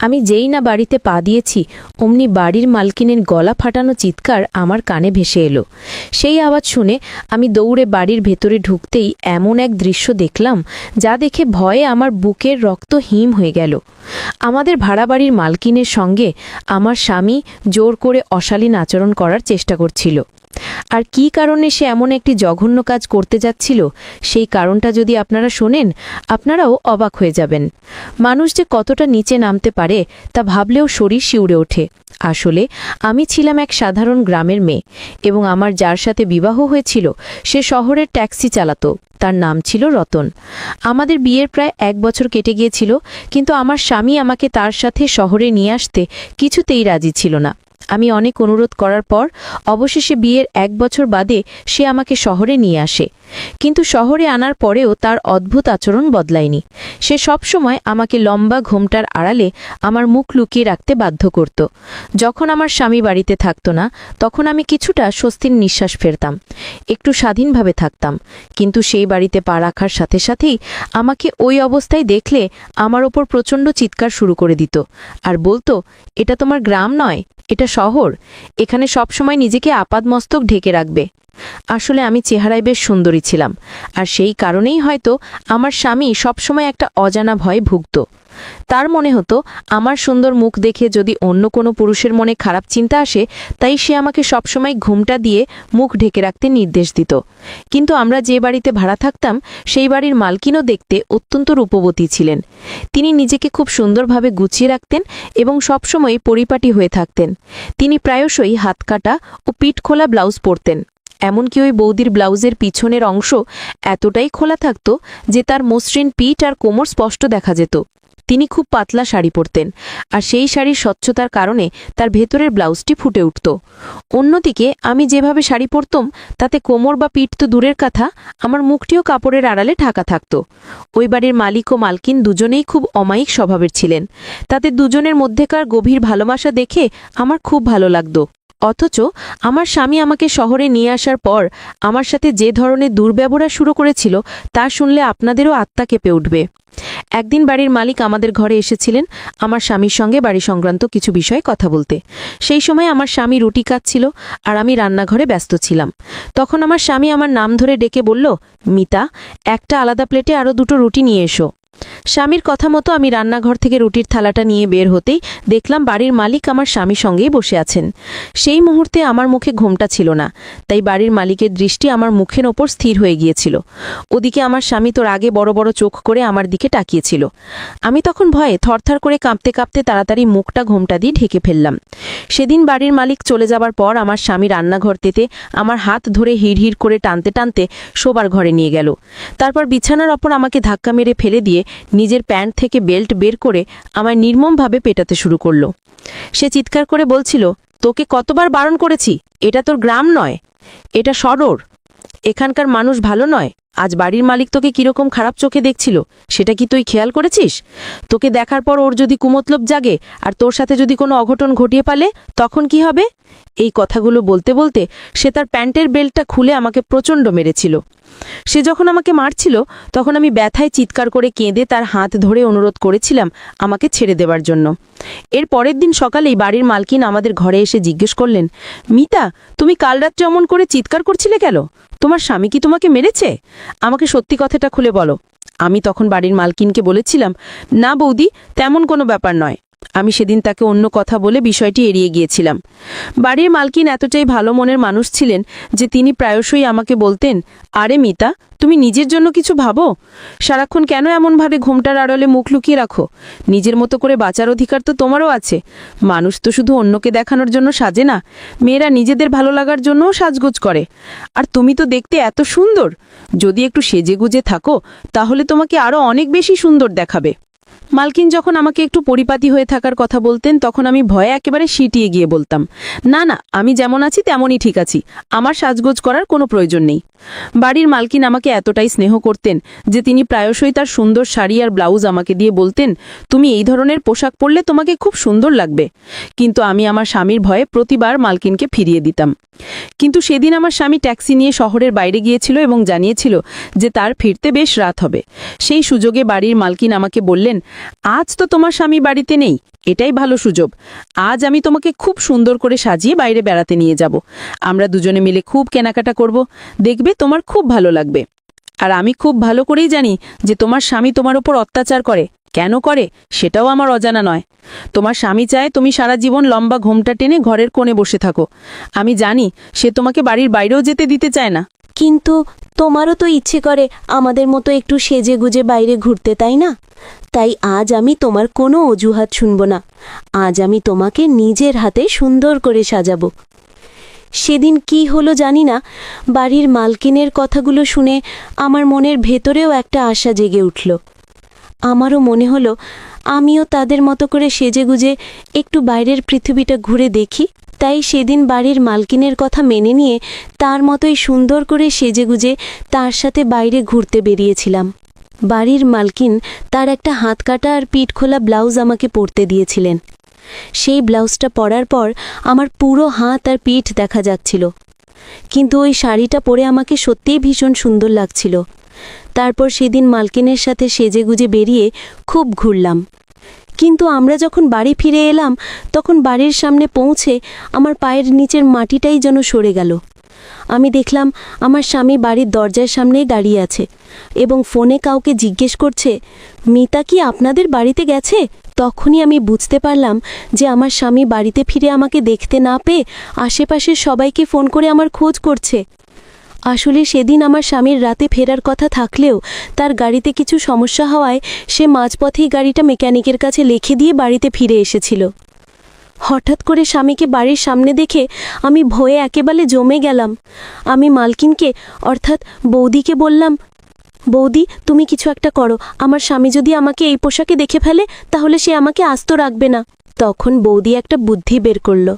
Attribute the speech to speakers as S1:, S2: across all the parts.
S1: আমি যেই না বাড়িতে পা দিয়েছি অমনি বাড়ির মালকিনের গলা ফাটানো চিৎকার আমার কানে ভেসে এলো। সেই আওয়াজ শুনে আমি দৌড়ে বাড়ির ভেতরে ঢুকতেই এমন এক দৃশ্য দেখলাম যা দেখে ভয়ে আমার বুকের রক্ত হিম হয়ে গেল। আমাদের ভাড়া বাড়ির মালকিনের সঙ্গে আমার স্বামী জোর করে অশালীন আচরণ করার চেষ্টা করছিল। আর কী কারণে সে এমন একটি জঘন্য কাজ করতে যাচ্ছিল সেই কারণটা যদি আপনারা শোনেন আপনারাও অবাক হয়ে যাবেন। মানুষ যে কতটা নিচে নামতে পারে তা ভাবলেও শরীর শিউরে ওঠে। আসলে আমি ছিলাম এক সাধারণ গ্রামের মেয়ে এবং আমার যার সাথে বিবাহ হয়েছিল সে শহরের ট্যাক্সি চালাতো। তার নাম ছিল রতন। আমাদের বিয়ের প্রায় 1 বছর কেটে গিয়েছিল, কিন্তু আমার স্বামী আমাকে তার সাথে শহরে নিয়ে আসতে কিছুতেই রাজি ছিল না। আমি অনেক অনুরোধ করার পর অবশেষে বিয়ের 1 বছর বাদে সে আমাকে শহরে নিয়ে আসে। কিন্তু শহরে আনার পরেও তার অদ্ভুত আচরণ বদলায়নি। সে সবসময় আমাকে লম্বা ঘোমটার আড়ালে আমার মুখ লুকিয়ে রাখতে বাধ্য করত। যখন আমার স্বামী বাড়িতে থাকতো না তখন আমি কিছুটা স্বস্তির নিঃশ্বাস ফেলতাম, একটু স্বাধীনভাবে থাকতাম। কিন্তু সেই বাড়িতে পা রাখার সাথে সাথেই আমাকে ওই অবস্থায় দেখলে আমার ওপর প্রচণ্ড চিৎকার শুরু করে দিত আর বলতো, এটা তোমার গ্রাম নয়, এটা শহর। এখানে সবসময় নিজেকে আপাদমস্তক ঢেকে রাখবে। আসলে আমি চেহারায় বেশ সুন্দরী ছিলাম, আর সেই কারণেই হয়তো আমার স্বামী সবসময় একটা অজানা ভয়ে ভুগত। তার মনে হতো আমার সুন্দর মুখ দেখে যদি অন্য কোনো পুরুষের মনে খারাপ চিন্তা আসে, তাই সে আমাকে সবসময় ঘুমটা দিয়ে মুখ ঢেকে রাখতে নির্দেশ দিত। কিন্তু আমরা যে বাড়িতে ভাড়া থাকতাম সেই বাড়ির মালকিনও দেখতে অত্যন্ত রূপবতী ছিলেন। তিনি নিজেকে খুব সুন্দরভাবে গুছিয়ে রাখতেন এবং সবসময় পরিপাটি হয়ে থাকতেন। তিনি প্রায়শই হাতকাটা ও পিঠ খোলা ব্লাউজ পরতেন। এমনকি ওই বৌদির ব্লাউজের পিছনের অংশ এতটাই খোলা থাকত যে তার মসৃণ পিঠ আর কোমর স্পষ্ট দেখা যেত। তিনি খুব পাতলা শাড়ি পরতেন, আর সেই শাড়ির স্বচ্ছতার কারণে তার ভেতরের ব্লাউজটি ফুটে উঠত। অন্যদিকে আমি যেভাবে শাড়ি পরতাম তাতে কোমর বা পিঠ তো দূরের কথা, আমার মুখটিও কাপড়ের আড়ালে ঢাকা থাকত। ওই বাড়ির মালিক ও মালকিন দুজনেই খুব অমায়িক স্বভাবের ছিলেন। তাদের দুজনের মধ্যেকার গভীর ভালোবাসা দেখে আমার খুব ভালো লাগত। অথচ আমার স্বামী আমাকে শহরে নিয়ে আসার পর আমার সাথে যে ধরনের দুর্ব্যবহার শুরু করেছিল তা শুনলে আপনাদেরও আত্মা কেঁপে উঠবে। একদিন বাড়ির মালিক আমাদের ঘরে এসেছিলেন আমার স্বামীর সঙ্গে বাড়ি সংক্রান্ত কিছু বিষয়ে কথা বলতে। সেই সময় আমার স্বামী রুটি কাটছিল আর আমি রান্নাঘরে ব্যস্ত ছিলাম। তখন আমার স্বামী আমার নাম ধরে ডেকে বলল, মিতা, একটা আলাদা প্লেটে আরও 2টো রুটি নিয়ে এসো। স্বামীর কথা মতো আমি রান্নাঘর থেকে রুটির থালাটা নিয়ে বের হতেই দেখলাম বাড়ির মালিক আমার স্বামীর সঙ্গেই বসে আছেন। সেই মুহূর্তে আমার মুখে ঘোমটা ছিল না, তাই বাড়ির মালিকের দৃষ্টি আমার মুখের ওপর স্থির হয়ে গিয়েছিল। ওদিকে আমার স্বামী তোর আগে বড় বড় চোখ করে আমার দিকে তাকিয়েছিল। আমি তখন ভয়ে থরথর করে কাঁপতে কাঁপতে তাড়াতাড়ি মুখটা ঘোমটা দিয়ে ঢেকে ফেললাম। সেদিন বাড়ির মালিক চলে যাবার পর আমার স্বামী রান্নাঘর থেকে আমার হাত ধরে হিড়হিড় করে টানতে টানতে শোবার ঘরে নিয়ে গেল। তারপর বিছানার ওপর আমাকে ধাক্কা মেরে ফেলে দিয়ে নিজের প্যান্ট থেকে বেল্ট বের করে আমায় নির্মমভাবে পেটাতে শুরু করল। সে চিৎকার করে বলছিল, তোকে কতবার বারণ করেছি, এটা তোর গ্রাম নয়, এটা শহর। এখানকার মানুষ ভালো নয়। আজ বাড়ির মালিক তোকে কিরকম খারাপ চোখে দেখছিল সেটা কি তুই খেয়াল করেছিস? তোকে দেখার পর ওর যদি কুমতলব জাগে আর তোর সাথে যদি কোনো অঘটন ঘটিয়ে পালে তখন কি হবে? এই কথাগুলো বলতে বলতে সে তার প্যান্টের বেল্টটা খুলে আমাকে প্রচণ্ড মেরেছিল। সে যখন আমাকে মারছিল তখন আমি ব্যথায় চিৎকার করে কেঁদে তার হাত ধরে অনুরোধ করেছিলাম আমাকে ছেড়ে দেবার জন্য। এর পরের দিন সকালেই বাড়ির মালকিন আমাদের ঘরে এসে জিজ্ঞেস করলেন, মিতা, তুমি কাল রাত্রে অমন করে চিৎকার করছিলে কেন? তোমার স্বামী কি তোমাকে মেরেছে? আমাকে সত্যি কথাটা খুলে বলো। আমি তখন বাড়ির মালকিনকে বলেছিলাম, না বৌদি, তেমন কোনো ব্যাপার নয়। আমি সেদিন তাকে অন্য কথা বলে বিষয়টি এড়িয়ে গিয়েছিলাম। বাড়ির মালকিন এতটাই ভালো মনের মানুষ ছিলেন যে তিনি প্রায়শই আমাকে বলতেন, আরে মিতা, তুমি নিজের জন্য কিছু ভাবো। সারাক্ষণ কেন এমনভাবে ঘোমটার আড়ালে মুখ লুকিয়ে রাখো? নিজের মতো করে বাঁচার অধিকার তো তোমারও আছে। মানুষ তো শুধু অন্যকে দেখানোর জন্য সাজে না, মেয়েরা নিজেদের ভালো লাগার জন্যও সাজগোজ করে। আর তুমি তো দেখতে এত সুন্দর, যদি একটু সেজেগুজে থাকো তাহলে তোমাকে আরও অনেক বেশি সুন্দর দেখাবে। মালকিন যখন আমাকে একটু পরিপাটি হয়ে থাকার কথা বলতেন তখন আমি ভয়ে একেবারে সিটিয়ে গিয়ে বলতাম, না না, আমি যেমন আছি তেমনই ঠিক আছি, আমার সাজগোজ করার কোনো প্রয়োজন নেই। বাড়ির মালকিন আমাকে এতটাই স্নেহ করতেন যে তিনি প্রায়শই তার সুন্দর শাড়ি আর ব্লাউজ আমাকে দিয়ে বলতেন, তুমি এই ধরনের পোশাক পরলে তোমাকে খুব সুন্দর লাগবে। কিন্তু আমি আমার স্বামীর ভয়ে প্রতিবার মালকিনকে ফিরিয়ে দিতাম। কিন্তু সেদিন আমার স্বামী ট্যাক্সি নিয়ে শহরের বাইরে গিয়েছিল এবং জানিয়েছিল যে তার ফিরতে বেশ রাত হবে। সেই সুযোগে বাড়ির মালকিন আমাকে বললেন, আজ তো তোমার স্বামী বাড়িতে নেই,
S2: এটাই ভালো সুযোগ। আজ আমি তোমাকে খুব সুন্দর করে সাজিয়ে বাইরে বেড়াতে নিয়ে যাব। আমরা দুজনে মিলে খুব কেনাকাটা করব, দেখবে তোমার খুব ভালো লাগবে। আর আমি খুব ভালো করেই জানি যে তোমার স্বামী তোমার উপর অত্যাচার করে। কেন করে সেটাও আমার অজানা নয়। তোমার স্বামী চায় তুমি সারা জীবন লম্বা ঘোমটা টেনে ঘরের কোণে বসে থাকো। আমি জানি সে তোমাকে বাড়ির বাইরেও যেতে দিতে চায় না।
S3: কিন্তু তোমারও তো ইচ্ছে করে আমাদের মতো একটু সেজে গুজে বাইরে ঘুরতে, তাই না? তাই আজ আমি তোমার কোনো অজুহাত শুনব না। আজ আমি তোমাকে নিজের হাতে সুন্দর করে সাজাবো। সেদিন কি হলো জানি না, বাড়ির মালকিনের কথাগুলো শুনে আমার মনের ভেতরেও একটা আশা জেগে উঠল। আমারও মনে হলো আমিও তাদের মতো করে সেজেগুজে একটু বাইরের পৃথিবীটা ঘুরে দেখি। তাই সেদিন বাড়ির মালকিনের কথা মেনে নিয়ে তার মতোই সুন্দর করে সেজেগুজে তার সাথে বাইরে ঘুরতে বেরিয়েছিলাম। বাড়ির মালকিন তার একটা হাত কাটা আর পিঠ খোলা ব্লাউজ আমাকে পরতে দিয়েছিলেন। সেই ব্লাউজটা পরার পর আমার পুরো হাত আর পিঠ দেখা যাচ্ছিল, কিন্তু ওই শাড়িটা পরে আমাকে সত্যিই ভীষণ সুন্দর লাগছিল। তারপর সেদিন মালকিনের সাথে সেজেগুজে বেরিয়ে খুব ঘুরলাম। কিন্তু আমরা যখন বাড়ি ফিরে এলাম তখন বাড়ির সামনে পৌঁছে আমার পায়ের নিচের মাটিটাই যেন সরে গেল। আমি দেখলাম আমার স্বামী বাড়ির দরজার সামনেই দাঁড়িয়ে আছে এবং ফোনে কাউকে জিজ্ঞেস করছে, মিতা কি আপনাদের বাড়িতে গেছে? তখনই আমি বুঝতে পারলাম যে আমার স্বামী বাড়িতে ফিরে আমাকে দেখতে না পেয়ে আশেপাশের সবাইকে ফোন করে আমার খোঁজ করছে। আসলে সেদিন আমার স্বামীর রাতে ফেরার কথা থাকলেও তার গাড়িতে কিছু সমস্যা হওয়ায় সে মাঝপথেই গাড়িটা মেকানিকের কাছে লিখে দিয়ে বাড়িতে ফিরে এসেছিল। হঠাৎ করে স্বামীকে বাড়ির সামনে দেখে আমি ভয়ে একেবারে জমে গেলাম। আমি মালকিনকে অর্থাৎ বৌদিকে বললাম, বৌদি তুমি কিছু একটা করো, আমার স্বামী যদি আমাকে এই পোশাকে দেখে ফেলে তাহলে সে আমাকে আস্ত রাখবে না। তখন বৌদি একটা বুদ্ধি বের করল।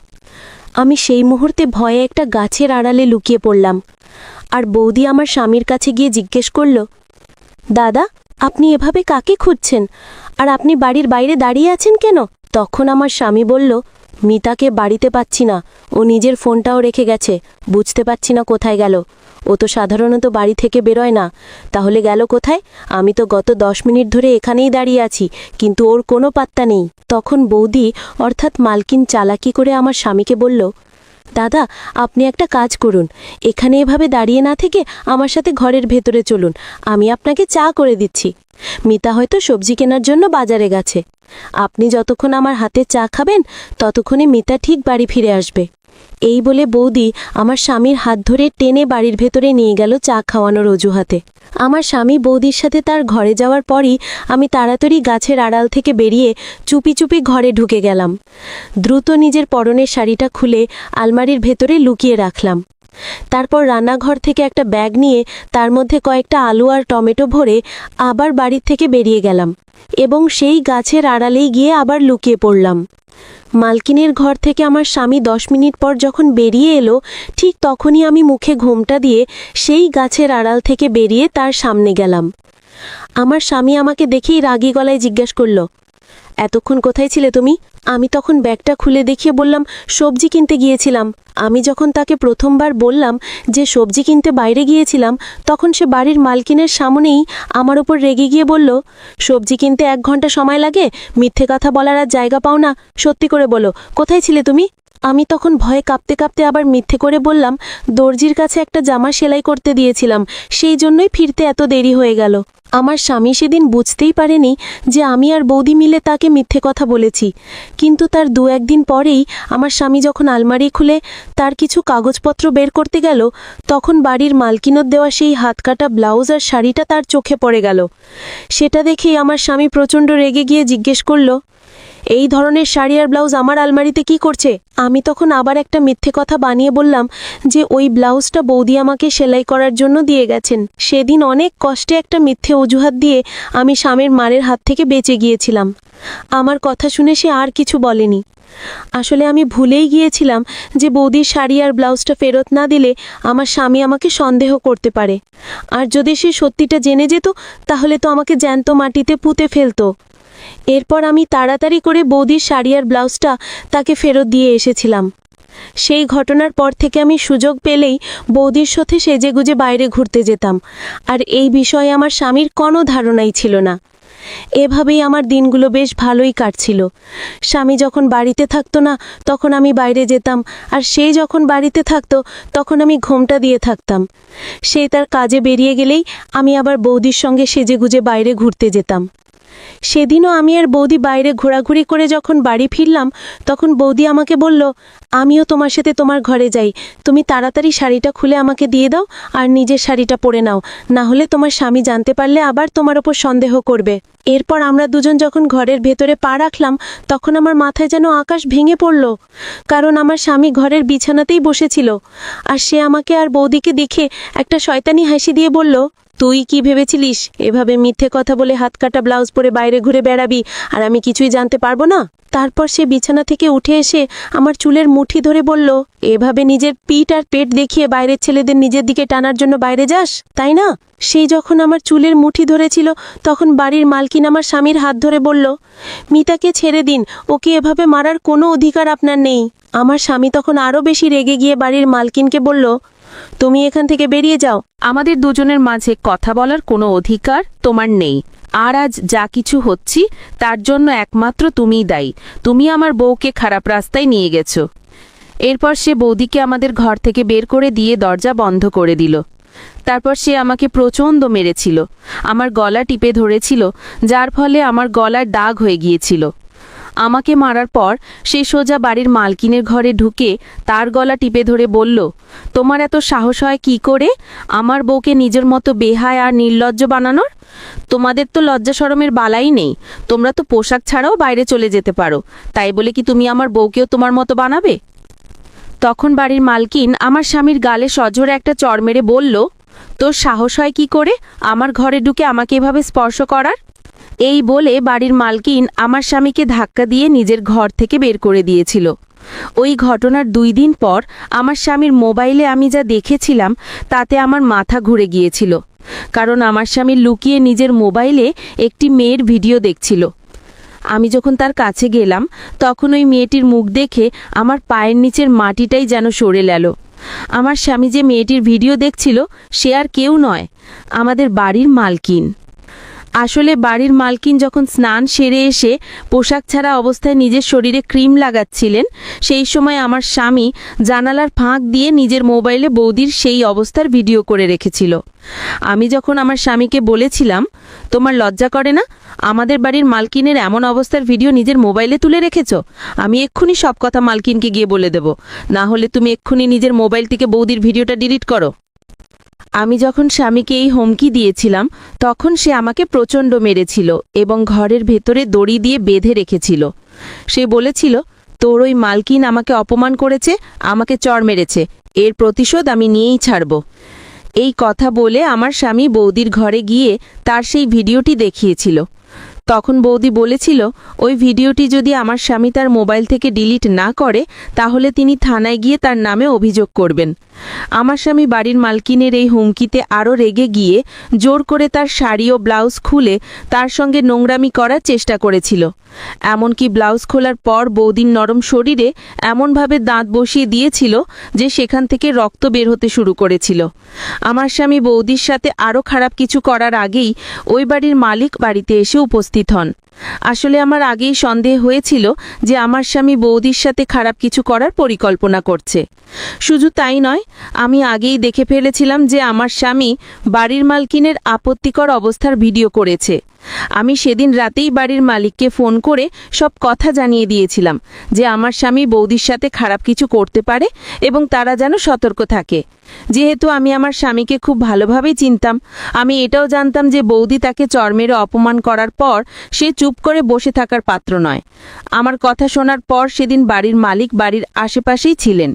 S3: আমি সেই মুহূর্তে ভয়ে একটা গাছের আড়ালে লুকিয়ে পড়লাম। আর বৌদি আমার স্বামীর কাছে গিয়ে জিজ্ঞেস করল, দাদা আপনি এভাবে কাকে খুঁজছেন, আর আপনি বাড়ির বাইরে দাঁড়িয়ে আছেন কেন? তখন আমার স্বামী বলল, মিতাকে বাড়িতে পাচ্ছি না, ও নিজের ফোনটাও রেখে গেছে, বুঝতে পারছি না কোথায় গেল। ও তো সাধারণত বাড়ি থেকে বেরোয় না, তাহলে গেল কোথায়? আমি তো গত 10 মিনিট ধরে এখানেই দাঁড়িয়ে আছি, কিন্তু ওর কোনো পাত্তা নেই। তখন বৌদি অর্থাৎ মালকিন চালাকি করে আমার স্বামীকে বলল, দাদা আপনি একটা কাজ করুন, এখানে এভাবে দাঁড়িয়ে না থেকে আমার সাথে ঘরের ভেতরে চলুন, আমি আপনাকে চা করে দিচ্ছি। মিতা হয়তো সবজি কেনার জন্য বাজারে গেছে। আপনি যতক্ষণ আমার হাতে চা খাবেন ততক্ষণে মিতা ঠিক বাড়ি ফিরে আসবে। এই বলে বৌদি আমার স্বামীর হাত ধরে টেনে বাড়ির ভেতরে নিয়ে গেল চা খাওয়ানোর অজুহাতে। আমার স্বামী বৌদির সাথে তার ঘরে যাওয়ার পরই আমি তাড়াতাড়ি গাছের আড়াল থেকে বেরিয়ে চুপি চুপি ঘরে ঢুকে গেলাম। দ্রুত নিজের পরনের শাড়িটা খুলে আলমারির ভেতরে লুকিয়ে রাখলাম। তারপর রান্নাঘর থেকে একটা ব্যাগ নিয়ে তার মধ্যে কয়েকটা আলু আর টমেটো ভরে আবার বাড়ির থেকে বেরিয়ে গেলাম এবং সেই গাছের আড়ালেই গিয়ে আবার লুকিয়ে পড়লাম। মালকিনের ঘর থেকে আমার স্বামী 10 মিনিট পর যখন বেরিয়ে এলো, ঠিক তখনই আমি মুখে ঘোমটা দিয়ে সেই গাছের আড়াল থেকে বেরিয়ে তার সামনে গেলাম। আমার স্বামী আমাকে দেখেই রাগী গলায় জিজ্ঞেস করল, এতক্ষণ কোথায় ছিলে তুমি? আমি তখন ব্যাগটা খুলে দেখিয়ে বললাম, সবজি কিনতে গিয়েছিলাম। আমি যখন তাকে প্রথমবার বললাম যে সবজি কিনতে বাইরে গিয়েছিলাম, তখন সে বাড়ির মালকিনের সামনেই আমার ওপর রেগে গিয়ে বলল, সবজি কিনতে 1 ঘন্টা সময় লাগে, মিথ্যে কথা বলার আর জায়গা পাও না, সত্যি করে বলো কোথায় ছিলে তুমি? আমি তখন ভয়ে কাঁপতে কাঁপতে আবার মিথ্যে করে বললাম, দর্জির কাছে একটা জামা সেলাই করতে দিয়েছিলাম, সেই জন্যই ফিরতে এত দেরি হয়ে গেল। আমার স্বামী সেদিন বুঝতেই পারেনি যে আমি আর বৌদি মিলে তাকে মিথ্যে কথা বলেছি, কিন্তু তার 2-1 দিন পরেই আমার স্বামী যখন আলমারি খুলে তার কিছু কাগজপত্র বের করতে গেল, তখন বাড়ির মালকিনের দেওয়া সেই হাতকাটা ব্লাউজ আর শাড়িটা তার চোখে পড়ে গেল। সেটা দেখেই আমার স্বামী প্রচণ্ড রেগে গিয়ে জিজ্ঞেস করল, এই ধরনের শাড়ি আর ব্লাউজ আমার আলমারিতে কি করছে? আমি তখন আবার একটা মিথ্যে কথা বানিয়ে বললাম যে ওই ব্লাউজটা বৌদি আমাকে সেলাই করার জন্য দিয়ে গেছেন। সেদিন অনেক কষ্টে একটা মিথ্যে অজুহাত দিয়ে আমি স্বামীর মারের হাত থেকে বেঁচে গিয়েছিলাম। আমার কথা শুনে সে আর কিছু বলেনি। আসলে আমি ভুলেই গিয়েছিলাম যে বৌদির শাড়ি আর ব্লাউজটা ফেরত না দিলে আমার স্বামী আমাকে সন্দেহ করতে পারে, আর যদি সে সত্যিটা জেনে যেত তাহলে তো আমাকে জ্যান্ত মাটিতে পুঁতে ফেলতো। এরপর আমি তাড়াতাড়ি করে বৌদির শাড়ি আর ব্লাউজটা তাকে ফেরত দিয়ে এসেছিলাম। সেই ঘটনার পর থেকে আমি সুযোগ পেলেই বৌদির সাথে সেজেগুজে বাইরে ঘুরতে যেতাম, আর এই বিষয়ে আমার স্বামীর কোনো ধারণাই ছিল না। এভাবেই আমার দিনগুলো বেশ ভালোই কাটছিল। স্বামী যখন বাড়িতে থাকতো না তখন আমি বাইরে যেতাম, আর সে যখন বাড়িতে থাকতো তখন আমি ঘোমটা দিয়ে থাকতাম। সে তার কাজে বেরিয়ে গেলেই আমি আবার বৌদির সঙ্গে সেজেগুজে বাইরে ঘুরতে যেতাম। সেদিনও আমি আর বৌদি বাইরে ঘোরাঘুরি করে যখন বাড়ি ফিরলাম তখন বৌদি আমাকে বলল, আমিও তোমার সাথে তোমার ঘরে যাই, তুমি তাড়াতাড়ি শাড়িটা খুলে আমাকে দিয়ে দাও আর নিজের শাড়িটা পরে নাও, না হলে তোমার স্বামী জানতে পারলে আবার তোমার ওপর সন্দেহ করবে। এরপর আমরা দুজন যখন ঘরের ভেতরে পা রাখলাম তখন আমার মাথায় যেন আকাশ ভেঙে পড়ল, কারণ আমার স্বামী ঘরের বিছানাতেই বসেছিল, আর সে আমাকে আর বৌদিকে দেখে একটা শয়তানি হাসি দিয়ে বলল, তুই কি ভেবেছিলিস এভাবে মিথ্যে কথা বলে হাত কাটা ব্লাউজ পরে বাইরে ঘুরে বেড়াবি আর আমি কিছুই জানতে পারবো না? তারপর সে বিছানা থেকে উঠে এসে আমার চুলের মুঠি ধরে বলল, এভাবে নিজের পিঠ আর পেট দেখিয়ে বাইরের ছেলেদের নিজের দিকে টানার জন্য বাইরে যাস, তাই না? সেই যখন আমার চুলের মুঠি ধরেছিল তখন বাড়ির মালকিন আমার স্বামীর হাত ধরে বলল, মিতাকে ছেড়ে দিন, ওকে এভাবে মারার কোনো অধিকার আপনার নেই। আমার স্বামী তখন আরও বেশি রেগে গিয়ে বাড়ির মালকিনকে বলল, তুমি এখান থেকে বেরিয়ে যাও।
S1: আমাদের দুজনের মাঝে কথা বলার কোনো অধিকার তোমার নেই। আর আজ যা কিছু হচ্ছি তার জন্য একমাত্র তুমিই দায়ী। তুমি আমার বউকে খারাপ রাস্তায় নিয়ে গেছো। এরপর সে বৌদিকে আমাদের ঘর থেকে বের করে দিয়ে দরজা বন্ধ করে দিল। তারপর সে আমাকে প্রচণ্ড মেরেছিল, আমার গলা টিপে ধরেছিল, যার ফলে আমার গলার দাগ হয়ে গিয়েছিল। আমাকে মারার পর সে সোজা বাড়ির মালকিনের ঘরে ঢুকে তার গলা টিপে ধরে বলল, তোমার এত সাহস হয় কি করে আমার বউকে নিজের মতো বেহায় আর নির্লজ্জ বানানোর? তোমাদের তো লজ্জা শরমের বালাই নেই। তোমরা তো পোশাক ছাড়াও বাইরে চলে যেতে পারো, তাই বলে কি তুমি আমার বউকেও তোমার মতো বানাবে? তখন বাড়ির মালকিন আমার স্বামীর গালে সজোরে একটা চড় মেরে বলল, তোর সাহস হয় কি করে আমার ঘরে ঢুকে আমাকে এভাবে স্পর্শ করার? এই বলে বাড়ির মালকিন আমার স্বামীকে ধাক্কা দিয়ে নিজের ঘর থেকে বের করে দিয়েছিল। ওই ঘটনার 2 দিন পর আমার স্বামীর মোবাইলে আমি যা দেখেছিলাম তাতে আমার মাথা ঘুরে গিয়েছিল, কারণ আমার স্বামী লুকিয়ে নিজের মোবাইলে একটি মেয়ের ভিডিও দেখছিল। আমি যখন তার কাছে গেলাম তখন ওই মেয়েটির মুখ দেখে আমার পায়ের নিচের মাটিটাই যেন সরে গেল। আমার স্বামী যে মেয়েটির ভিডিও দেখছিল সে আর কেউ নয়, আমাদের বাড়ির মালকিন। আসলে বাড়ির মালকিন যখন স্নান সেরে এসে পোশাক ছাড়া অবস্থায় নিজের শরীরে ক্রিম লাগাচ্ছিলেন, সেই সময় আমার স্বামী জানালার ফাঁক দিয়ে নিজের মোবাইলে বৌদির সেই অবস্থার ভিডিও করে রেখেছিল। আমি যখন আমার স্বামীকে বলেছিলাম, তোমার লজ্জা করে না আমাদের বাড়ির মালকিনের এমন অবস্থার ভিডিও নিজের মোবাইলে তুলে রেখেছ? আমি এক্ষুনি সব কথা মালকিনকে গিয়ে বলে দেব, না হলে তুমি এক্ষুনি নিজের মোবাইল থেকে বৌদির ভিডিওটা ডিলিট করো। আমি যখন স্বামীকে এই হুমকি দিয়েছিলাম তখন সে আমাকে প্রচণ্ড মেরেছিল এবং ঘরের ভেতরে দড়ি দিয়ে বেঁধে রেখেছিল। সে বলেছিল, তোর ওই মালকিন আমাকে অপমান করেছে, আমাকে চড় মেরেছে, এর প্রতিশোধ আমি নিয়েই ছাড়ব। এই কথা বলে আমার স্বামী বৌদির ঘরে গিয়ে তার সেই ভিডিওটি দেখিয়েছিল। তখন বৌদি বলেছিল, ওই ভিডিওটি যদি আমার স্বামী তার মোবাইল থেকে ডিলিট না করে তাহলে তিনি থানায় গিয়ে তার নামে অভিযোগ করবেন। আমার স্বামী বাড়ির মালকিনের এই হুমকিতে আরও রেগে গিয়ে জোর করে তার শাড়ি ও ব্লাউজ খুলে তার সঙ্গে নোংরামি করার চেষ্টা করেছিল। এমনকি ব্লাউজ খোলার পর বৌদির নরম শরীরে এমনভাবে দাঁত বসিয়ে দিয়েছিল যে সেখান থেকে রক্ত বের হতে শুরু করেছিল। আমার স্বামী বৌদির সাথে আরও খারাপ কিছু করার আগেই ওই বাড়ির মালিক বাড়িতে এসে উপস্থিত হন। আসলে আমার আগেই সন্দেহ হয়েছিল যে আমার স্বামী বৌদির সাথে খারাপ কিছু করার পরিকল্পনা করছে। শুধু তাই নয়, আমি আগেই দেখে ফেলেছিলাম যে আমার স্বামী বাড়ির মালকিনের আপত্তিকর অবস্থার ভিডিও করেছে। আমি সেদিন রাতেই বাড়ির মালিককে ফোন করে সব কথা জানিয়ে দিয়েছিলাম যে আমার স্বামী বৌদির সাথে খারাপ কিছু করতে পারে এবং তারা যেন সতর্ক থাকে। যেহেতু আমি আমার স্বামীকে খুব ভালোভাবেই চিনতাম, আমি এটাও জানতাম যে বৌদি তাকে চড় মেরে অপমান করার পর সে চুপ করে বসে থাকার পাত্র নয়। আমার কথা শোনার পর সেদিন বাড়ির মালিক বাড়ির আশেপাশেই ছিলেন।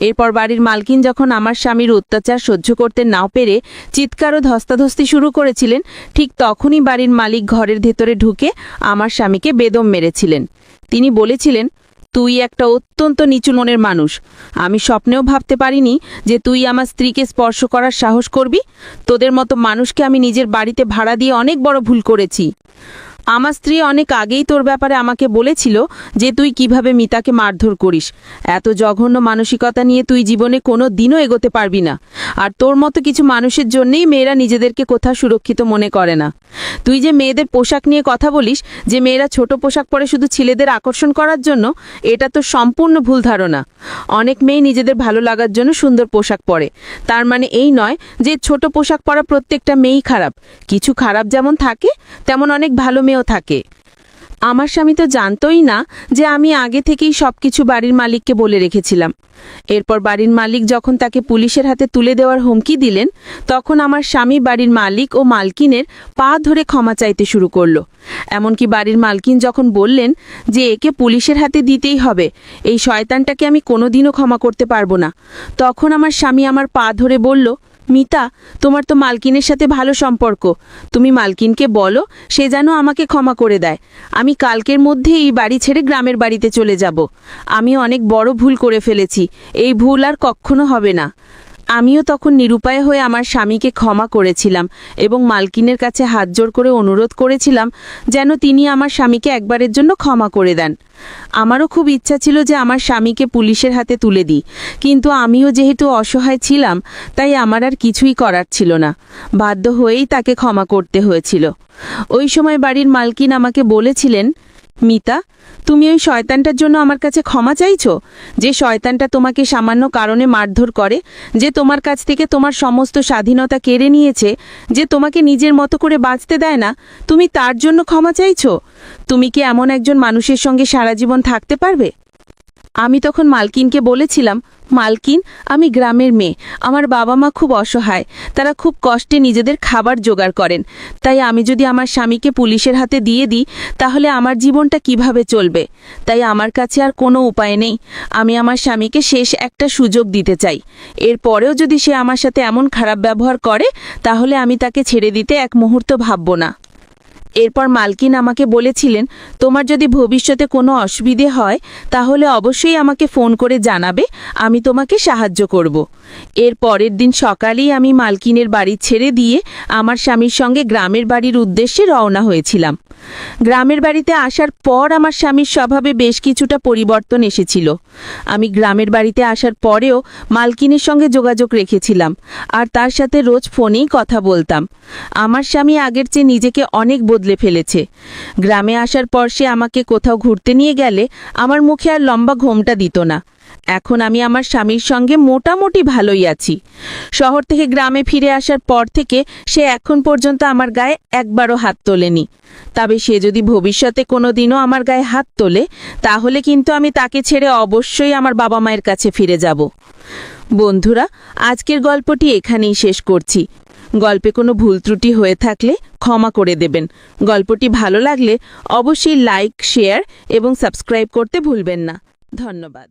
S1: এরপর বাড়ির মালকিন যখন আমার স্বামীর অত্যাচার সহ্য করতে না পেরে চিৎকার ও ধস্তাধস্তি শুরু করেছিলেন, ঠিক তখনই বাড়ির মালিক ঘরের ভেতরে ঢুকে আমার স্বামীকে বেদম মেরেছিলেন। তিনি বলেছিলেন, তুই একটা অত্যন্ত নিচু মনের মানুষ। আমি স্বপ্নেও ভাবতে পারিনি যে তুই আমার স্ত্রীকে স্পর্শ করার সাহস করবি। তোদের মতো মানুষকে আমি নিজের বাড়িতে ভাড়া দিয়ে অনেক বড় ভুল করেছি।
S2: আমার স্ত্রী অনেক আগেই তোর ব্যাপারে আমাকে বলেছিল যে তুই কিভাবে মিতাকে মারধর করিস। এত জঘন্য মানসিকতা নিয়ে তুই জীবনে কোনো দিনও এগোতে পারবি না। আর তোর মতো কিছু মানুষের জন্যই মেয়েরা নিজেদেরকে কোথাও সুরক্ষিত মনে করে না। তুই যে মেয়েদের পোশাক নিয়ে কথা বলিস, যে মেয়েরা ছোট পোশাক পরে শুধু ছেলেদের আকর্ষণ করার জন্য, এটা তো সম্পূর্ণ ভুল ধারণা। অনেক মেয়ে নিজেদের ভালো লাগার জন্য সুন্দর পোশাক পরে। তার মানে এই নয় যে ছোট পোশাক পরা প্রত্যেকটা মেয়েই খারাপ। কিছু খারাপ যেমন থাকে, তেমন অনেক ভালো মেয়েও থাকে। আমার স্বামী তো জানতই না যে আমি আগে থেকেই সবকিছু বাড়ির মালিককে বলে রেখেছিলাম। এরপর বাড়ির মালিক যখন তাকে পুলিশের হাতে তুলে দেওয়ার হুমকি দিলেন, তখন আমার স্বামী বাড়ির মালিক ও মালকিনের পা ধরে ক্ষমা চাইতে শুরু করলো। এমনকি বাড়ির মালকিন যখন বললেন যে একে পুলিশের হাতে দিতেই হবে, এই শয়তানটাকে আমি কোনোদিনও ক্ষমা করতে পারবো না, তখন আমার স্বামী আমার পা ধরে বলল, মিতা, তোমার তো মালকিনের সাথে ভালো সম্পর্ক, তুমি মালকিনকে বলো সে যেন আমাকে ক্ষমা করে দেয়। আমি কালকের মধ্যে এই বাড়ি ছেড়ে গ্রামের বাড়িতে চলে যাব। আমি অনেক বড় ভুল করে ফেলেছি, এই ভুল আর কখনো হবে না। আমিও তখন নিরুপায় হয়ে আমার স্বামীকে ক্ষমা করেছিলাম এবং মালকিনের কাছে হাত জোড় করে অনুরোধ করেছিলাম যেন তিনি আমার স্বামীকে একবারের জন্য ক্ষমা করে দেন। আমারও খুব ইচ্ছা ছিল যে আমার স্বামীকে পুলিশের হাতে তুলে দিই, কিন্তু আমিও যেহেতু অসহায় ছিলাম, তাই আমার আর কিছুই করার ছিল না। বাধ্য হয়েই তাকে ক্ষমা করতে হয়েছিল। ওই সময় বাড়ির মালকিন আমাকে বলেছিলেন, মিতা, তুমি ওই শয়তানটার জন্য আমার কাছে ক্ষমা চাইছো? যে শয়তানটা তোমাকে সামান্য কারণে মারধর করে, যে তোমার কাছ থেকে তোমার সমস্ত স্বাধীনতা কেড়ে নিয়েছে, যে তোমাকে নিজের মতো করে বাঁচতে দেয় না, তুমি তার জন্য ক্ষমা চাইছো? তুমি কি এমন একজন মানুষের সঙ্গে সারা জীবন থাকতে পারবে? আমি তখন মালকিনকে বলেছিলাম, মালকিন, আমি গ্রামের মেয়ে, আমার বাবা মা খুব অসহায়, তারা খুব কষ্টে নিজেদের খাবার জোগাড় করেন। তাই আমি যদি আমার স্বামীকে পুলিশের হাতে দিয়ে দিই, তাহলে আমার জীবনটা কিভাবে চলবে? তাই আমার কাছে আর কোনো উপায় নেই। আমি আমার স্বামীকে শেষ একটা সুযোগ দিতে চাই। এরপরেও যদি সে আমার সাথে এমন খারাপ ব্যবহার করে, তাহলে আমি তাকে ছেড়ে দিতে এক মুহূর্ত ভাবব না। এরপর মালকিন আমাকে বলেছিলেন, তোমার যদি ভবিষ্যতে কোনো অসুবিধে হয়, তাহলে অবশ্যই আমাকে ফোন করে জানাবে, আমি তোমাকে সাহায্য করব। এর পরের দিন সকালেই আমি মালকিনের বাড়ি ছেড়ে দিয়ে আমার স্বামীর সঙ্গে গ্রামের বাড়ির উদ্দেশ্যে রওনা হয়েছিলাম। গ্রামের বাড়িতে আসার পর আমার স্বামীর স্বভাবে বেশ কিছুটা পরিবর্তন এসেছিল। আমি গ্রামের বাড়িতে আসার পরেও মালকিনের সঙ্গে যোগাযোগ রেখেছিলাম, আর তার সাথে রোজ ফোনেই কথা বলতাম। আমার স্বামী আগের চেয়ে নিজেকে অনেক বদলে ফেলেছে। গ্রামে আসার পর সে আমাকে কোথাও ঘুরতে নিয়ে গেলে আমার মুখে আর লম্বা ঘোমটা দিত না। এখন আমি আমার স্বামীর সঙ্গে মোটামুটি ভালোই আছি। শহর থেকে গ্রামে ফিরে আসার পর থেকে সে এখন পর্যন্ত আমার গায়ে একবারও হাত তোলেনি। তবে সে যদি ভবিষ্যতে কোনো দিনও আমার গায়ে হাত তোলে, তাহলে কিন্তু আমি তাকে ছেড়ে অবশ্যই আমার বাবা মায়ের কাছে ফিরে যাব। বন্ধুরা, আজকের গল্পটি এখানেই শেষ করছি। গল্পে কোনো ভুল ত্রুটি হয়ে থাকলে ক্ষমা করে দেবেন। গল্পটি ভালো লাগলে অবশ্যই লাইক, শেয়ার এবং সাবস্ক্রাইব করতে ভুলবেন না। ধন্যবাদ।